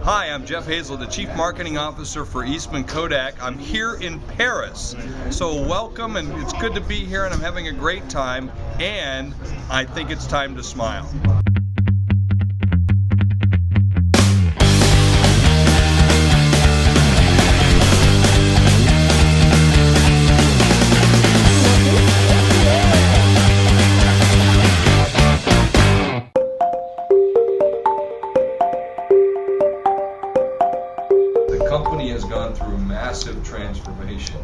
Hi, I'm Jeff Hayzlett, the Chief Marketing Officer for Eastman Kodak. I'm here in Paris, so welcome, and it's good to be here, and I'm having a great time, and I think it's time to smile. The company has gone through a massive transformation.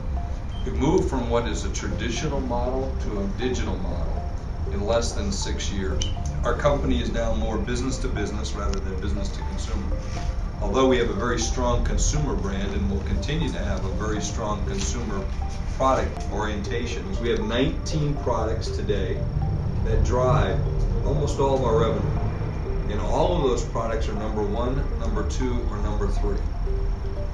It moved from what is a traditional model to a digital model in less than 6 years. Our company is now more business to business rather than business to consumer. Although we have a very strong consumer brand and will continue to have a very strong consumer product orientation. We have 19 products today that drive almost all of our revenue. And all of those products are number 1, number 2, or number 3.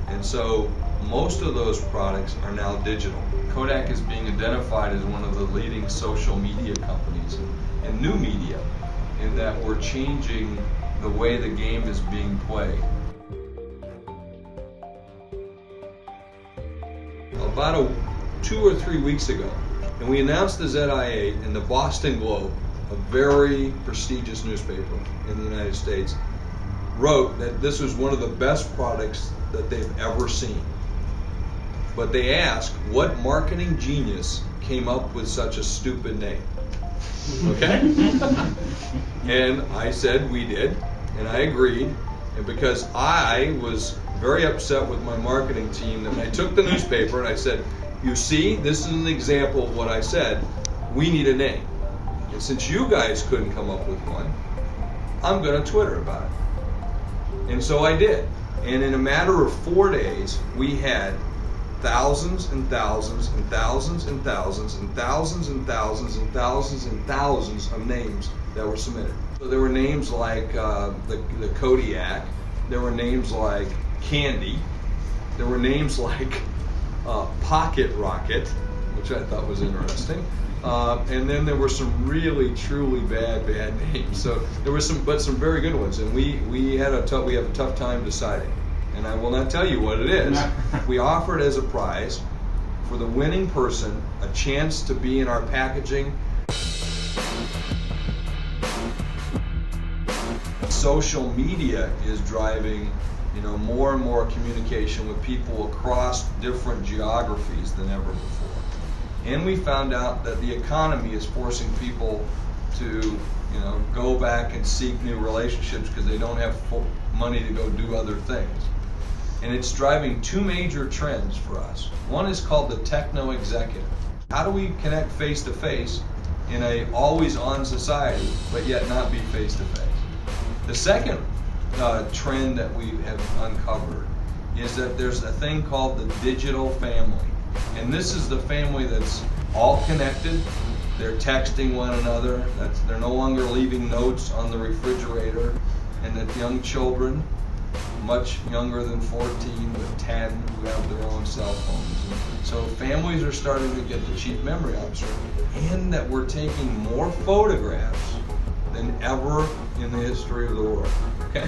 And so most of those products are now digital. Kodak is being identified as one of the leading social media companies and new media, in that we're changing the way the game is being played. About 2 or 3 weeks ago, and we announced the ZIA in the Boston Globe, a very prestigious newspaper in the United States, wrote that this was one of the best products that they've ever seen. But they asked, what marketing genius came up with such a stupid name? Okay? And I said we did, and I agreed, and because I was very upset with my marketing team, that I took the newspaper and I said, you see, this is an example of what I said, we need a name. And since you guys couldn't come up with one, I'm going to Twitter about it. And so I did. And in a matter of 4 days, we had thousands and thousands and thousands and thousands and thousands and thousands and thousands and thousands of names that were submitted. So there were names like the Kodak, there were names like Candy, there were names like Pocket Rocket, which I thought was interesting. And then there were some really, truly bad names. So there were some very good ones, and we have a tough time deciding. And I will not tell you what it is. We offered as a prize for the winning person a chance to be in our packaging. Social media is driving, more and more communication with people across different geographies than ever before. And we found out that the economy is forcing people to, go back and seek new relationships because they don't have money to go do other things. And it's driving 2 major trends for us. One is called the techno executive. How do we connect face to face in a always on society, but yet not be face to face? The second trend that we have uncovered is that there's a thing called the digital family. And this is the family that's all connected. They're texting one another. They're no longer leaving notes on the refrigerator. And that young children, much younger than 14, but 10, who have their own cell phones. And so families are starting to get the chief memory officer, and that we're taking more photographs than ever in the history of the world. Okay?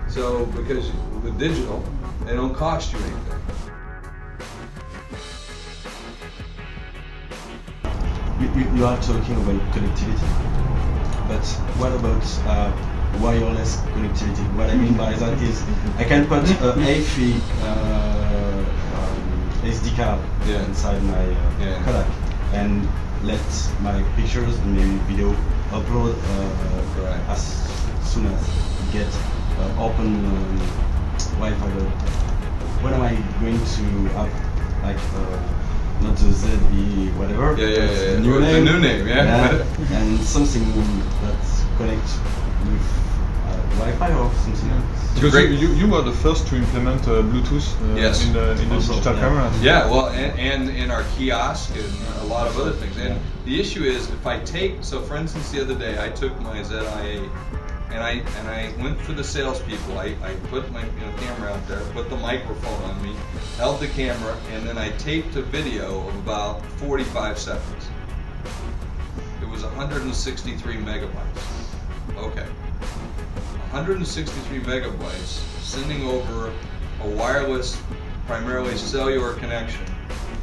So, because with digital, they don't cost you anything. You are talking about connectivity, but what about wireless connectivity? What I mean by that is I can put a HiFi SD card inside my Kodak and let my pictures and maybe video upload as soon as I get open Wi-Fi. When am I going to have like not the ZE whatever, the new name, and something that connects with Wi-Fi or something else. Because you were the first to implement Bluetooth yes. in the digital cameras. Yeah, well, and in our kiosk and a lot of other things. And the issue is, if I take, so for instance, the other day I took my ZIA and I went for the salespeople. I put my camera out there, put the microphone on me, held the camera, and then I taped a video of about 45 seconds. It was 163 megabytes. Okay. 163 megabytes sending over a wireless, primarily cellular connection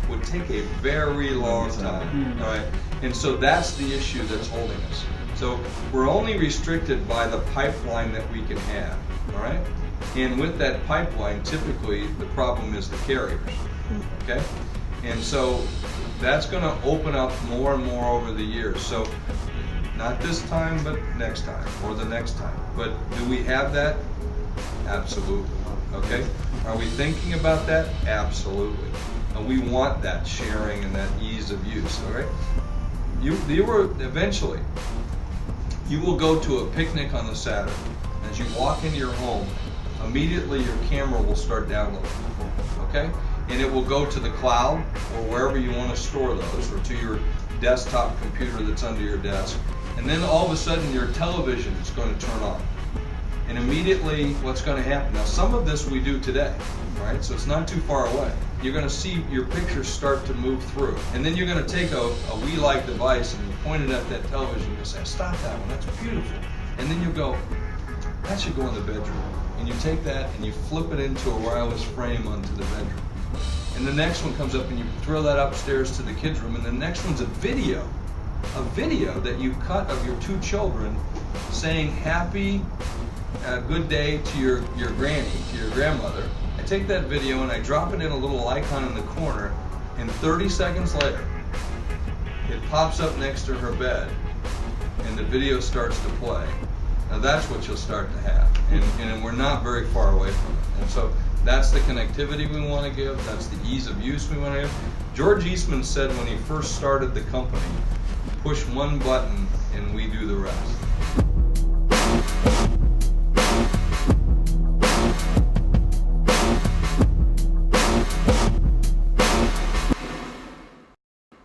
would take a very long time, all right? And so that's the issue that's holding us. So we're only restricted by the pipeline that we can have, all right? And with that pipeline, typically the problem is the carriers, okay? And so that's going to open up more and more over the years. So not this time, but next time, or the next time. But do we have that? Absolutely. Okay? Are we thinking about that? Absolutely. And we want that sharing and that ease of use. All right? You were eventually, you will go to a picnic on the Saturday. As you walk into your home, immediately your camera will start downloading. Okay? And it will go to the cloud or wherever you want to store those, or to your desktop computer that's under your desk. And then all of a sudden your television is going to turn on. And immediately what's going to happen, now some of this we do today, right? So it's not too far away. You're going to see your pictures start to move through. And then you're going to take a Wii-like device and you point it at that television and you say, stop that one, that's beautiful. And then you'll go, that should go in the bedroom. And you take that and you flip it into a wireless frame onto the bedroom. And the next one comes up and you throw that upstairs to the kids' room, and the next one's a video that you cut of your two children saying happy good day to your granny, to your grandmother. I take that video and I drop it in a little icon in the corner, and 30 seconds later it pops up next to her bed and the video starts to play. Now that's what you'll start to have, and we're not very far away from it. And so that's the connectivity we want to give. That's the ease of use we want to give. George Eastman said when he first started the company, push one button and we do the rest.